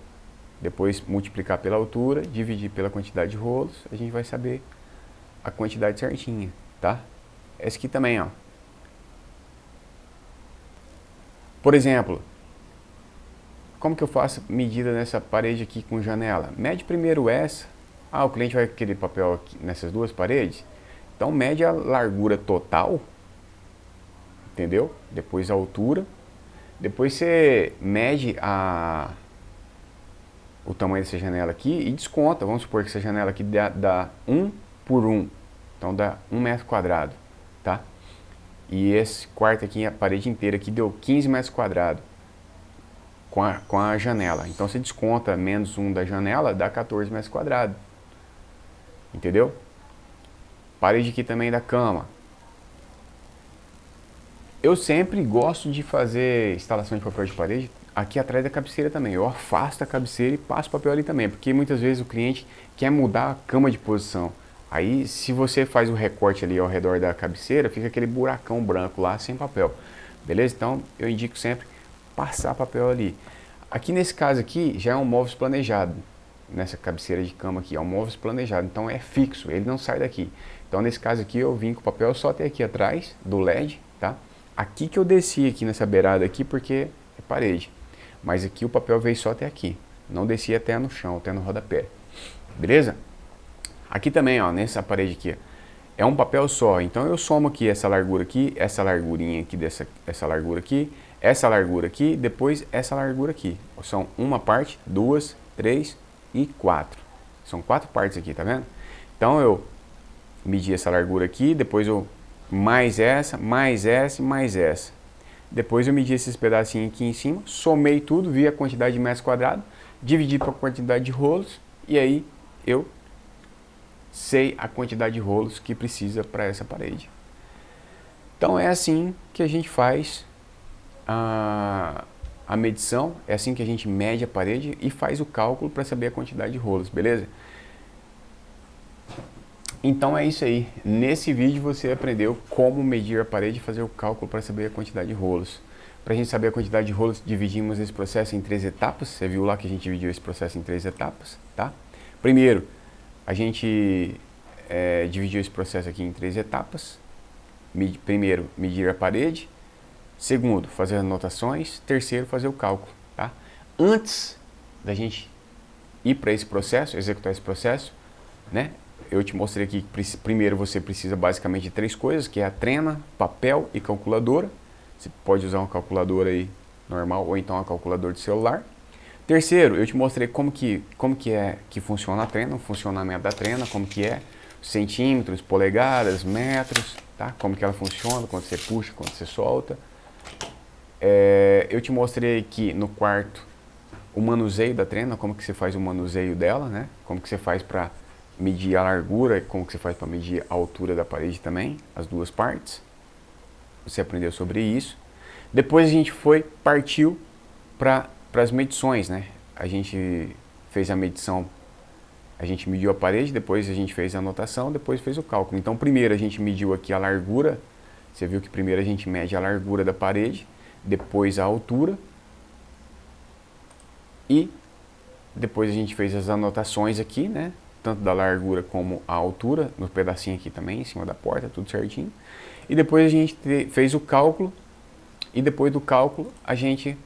[SPEAKER 1] depois multiplicar pela altura, dividir pela quantidade de rolos, a gente vai saber a quantidade certinha, tá? Esse aqui também, ó. Por exemplo, como que eu faço medida nessa parede aqui com janela? Mede primeiro essa. Ah, o cliente vai querer papel aqui nessas duas paredes? Então mede a largura total, entendeu? Depois a altura. Depois você mede o tamanho dessa janela aqui e desconta. Vamos supor que essa janela aqui dá 1 por 1. Então dá 1 metro quadrado, tá? E esse quarto aqui, a parede inteira aqui deu 15 metros quadrados com a janela. Então você desconta menos 1 da janela, dá 14 metros quadrados. Entendeu? Parede aqui também da cama. Eu sempre gosto de fazer instalação de papel de parede aqui atrás da cabeceira também. Eu afasto a cabeceira e passo papel ali também, porque muitas vezes o cliente quer mudar a cama de posição. Aí se você faz o recorte ali ao redor da cabeceira, fica aquele buracão branco lá sem papel. Beleza? Então eu indico sempre passar papel ali. Aqui nesse caso aqui já é um móveis planejado. Nessa cabeceira de cama aqui, é um móveis planejado, então é fixo, ele não sai daqui. Então nesse caso aqui eu vim com o papel só até aqui atrás do LED, tá? Aqui que eu desci aqui nessa beirada aqui porque é parede. Mas aqui o papel veio só até aqui. Não desci até no chão, até no rodapé. Beleza? Aqui também, ó, nessa parede aqui, é um papel só. Então eu somo aqui essa largura aqui, essa largurinha aqui, essa largura aqui, essa largura aqui, depois essa largura aqui. São uma parte, 2, 3 e 4. São 4 partes aqui, tá vendo? Então eu medi essa largura aqui, depois eu mais essa, mais essa e mais essa. Depois eu medi esses pedacinhos aqui em cima, somei tudo, vi a quantidade de metros quadrados, dividi para a quantidade de rolos e aí eu sei a quantidade de rolos que precisa para essa parede. Então é assim que a gente faz a medição, é assim que a gente mede a parede e faz o cálculo para saber a quantidade de rolos, beleza? Então é isso aí. Nesse vídeo você aprendeu como medir a parede e fazer o cálculo para saber a quantidade de rolos. Para a gente saber a quantidade de rolos, dividimos esse processo em 3 etapas. Você viu lá que a gente dividiu esse processo em 3 etapas, tá? Primeiro, a gente dividiu esse processo aqui em 3 etapas. Primeiro, medir a parede. Segundo, fazer anotações. Terceiro, fazer o cálculo, tá? Antes da gente ir para esse processo, executar esse processo, né? Eu te mostrei aqui que primeiro você precisa basicamente de 3 coisas, que é a trena, papel e calculadora. Você pode usar uma calculadora aí normal ou então uma calculadora de celular. Terceiro, eu te mostrei como que funciona a trena, o funcionamento da trena, como que é, centímetros, polegadas, metros, tá? Como que ela funciona, quando você puxa, quando você solta. Eu te mostrei aqui no quarto o manuseio da trena, como que você faz o manuseio dela, né? Como que você faz para medir a largura, como que você faz para medir a altura da parede também, as duas partes. Você aprendeu sobre isso. Depois a gente partiu para as medições, né? A gente fez a medição, a gente mediu a parede, depois a gente fez a anotação, depois fez o cálculo. Então primeiro a gente mediu aqui a largura, você viu que primeiro a gente mede a largura da parede, depois a altura e depois a gente fez as anotações aqui, né? Tanto da largura como a altura, no pedacinho aqui também, em cima da porta, tudo certinho. E depois a gente fez o cálculo, e depois do cálculo a gente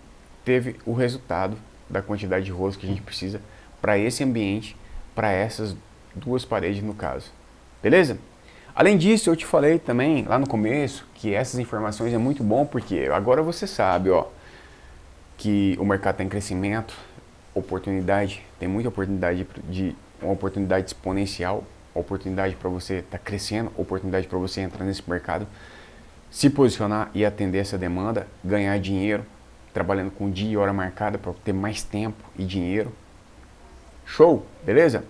[SPEAKER 1] teve o resultado da quantidade de rolos que a gente precisa para esse ambiente, para essas duas paredes no caso. Beleza? Além disso, eu te falei também lá no começo que essas informações é muito bom porque agora você sabe, ó, que o mercado está em crescimento, tem muita oportunidade uma oportunidade exponencial, oportunidade para você estar crescendo, oportunidade para você entrar nesse mercado, se posicionar e atender essa demanda, ganhar dinheiro, trabalhando com dia e hora marcada para ter mais tempo e dinheiro. Show, beleza?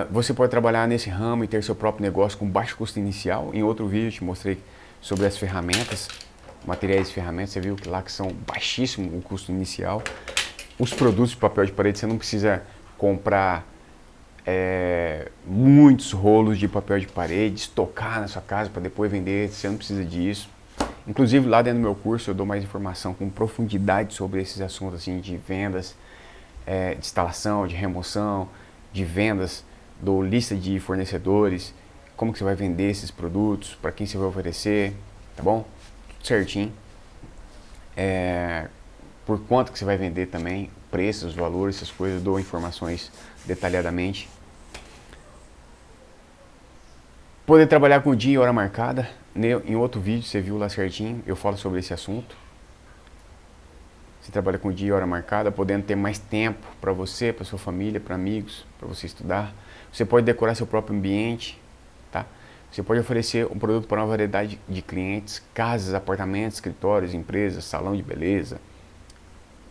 [SPEAKER 1] Você pode trabalhar nesse ramo e ter seu próprio negócio com baixo custo inicial. Em outro vídeo eu te mostrei sobre as ferramentas, materiais e ferramentas, você viu que lá que são baixíssimo o custo inicial. Os produtos de papel de parede você não precisa comprar muitos rolos de papel de parede, estocar na sua casa para depois vender. Você não precisa disso. Inclusive lá dentro do meu curso eu dou mais informação com profundidade sobre esses assuntos assim, de vendas, de instalação, de remoção, de vendas, dou lista de fornecedores, como que você vai vender esses produtos, para quem você vai oferecer, tá bom? Tudo certinho. Por quanto que você vai vender também, preços, valores, essas coisas, eu dou informações detalhadamente. Poder trabalhar com dia e hora marcada, em outro vídeo você viu lá certinho, eu falo sobre esse assunto. Você trabalha com dia e hora marcada, podendo ter mais tempo para você, para sua família, para amigos, para você estudar. Você pode decorar seu próprio ambiente, tá? Você pode oferecer um produto para uma variedade de clientes, casas, apartamentos, escritórios, empresas, salão de beleza.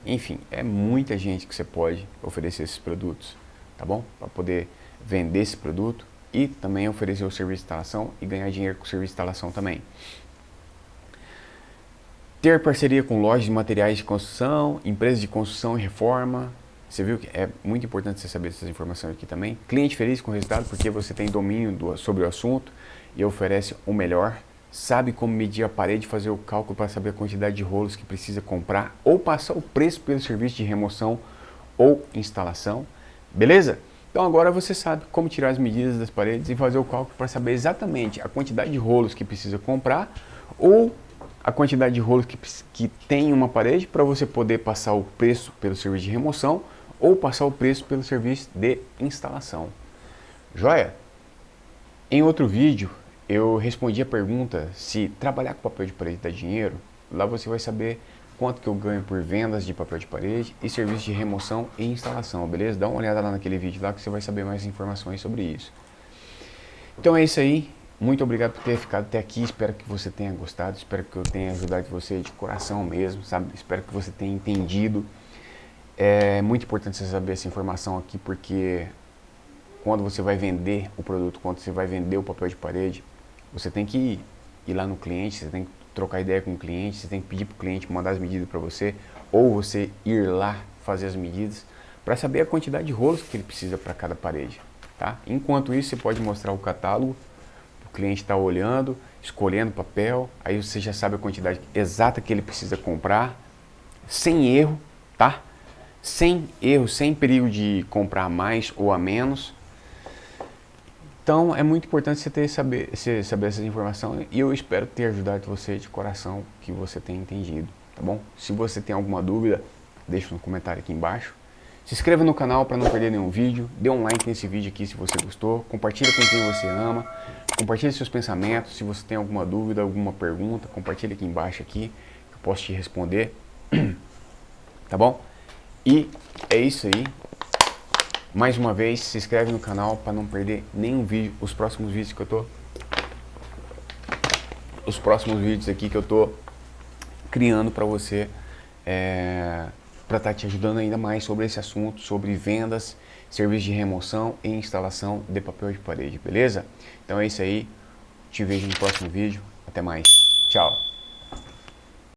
[SPEAKER 1] Enfim, é muita gente que você pode oferecer esses produtos, tá bom? Para poder vender esse produto e também oferecer o serviço de instalação e ganhar dinheiro com o serviço de instalação também. Ter parceria com lojas de materiais de construção, empresas de construção e reforma. Você viu que é muito importante você saber essas informações aqui também. Cliente feliz com o resultado porque você tem domínio sobre o assunto e oferece o melhor. Sabe como medir a parede, fazer o cálculo para saber a quantidade de rolos que precisa comprar ou passar o preço pelo serviço de remoção ou instalação. Beleza? Então agora você sabe como tirar as medidas das paredes e fazer o cálculo para saber exatamente a quantidade de rolos que precisa comprar ou a quantidade de rolos que tem uma parede para você poder passar o preço pelo serviço de remoção ou passar o preço pelo serviço de instalação. Joia? Em outro vídeo eu respondi a pergunta se trabalhar com papel de parede dá dinheiro. Lá você vai saber quanto que eu ganho por vendas de papel de parede e serviço de remoção e instalação, beleza? Dá uma olhada lá naquele vídeo lá que você vai saber mais informações sobre isso. Então é isso aí. Muito obrigado por ter ficado até aqui, espero que você tenha gostado, espero que eu tenha ajudado você de coração mesmo, sabe? Espero que você tenha entendido. É muito importante você saber essa informação aqui, porque quando você vai vender o produto, quando você vai vender o papel de parede, você tem que ir lá no cliente, você tem que trocar ideia com o cliente, você tem que pedir para o cliente mandar as medidas para você, ou você ir lá fazer as medidas, para saber a quantidade de rolos que ele precisa para cada parede, tá? Enquanto isso, você pode mostrar o catálogo, o cliente está olhando, escolhendo papel, aí você já sabe a quantidade exata que ele precisa comprar, sem erro, tá? Sem erro, sem perigo de comprar a mais ou a menos. Então é muito importante você saber essa informação e eu espero ter ajudado você de coração, que você tenha entendido, tá bom? Se você tem alguma dúvida, deixa no comentário aqui embaixo. Se inscreva no canal para não perder nenhum vídeo, dê um like nesse vídeo aqui se você gostou, compartilha com quem você ama, compartilhe seus pensamentos, se você tem alguma dúvida, alguma pergunta, compartilha aqui embaixo aqui, que eu posso te responder, tá bom? E é isso aí. Mais uma vez, se inscreve no canal para não perder nenhum vídeo, os próximos vídeos aqui que eu tô criando para você, para estar te ajudando ainda mais sobre esse assunto, sobre vendas, serviço de remoção e instalação de papel de parede, beleza? Então é isso aí, te vejo no próximo vídeo, até mais.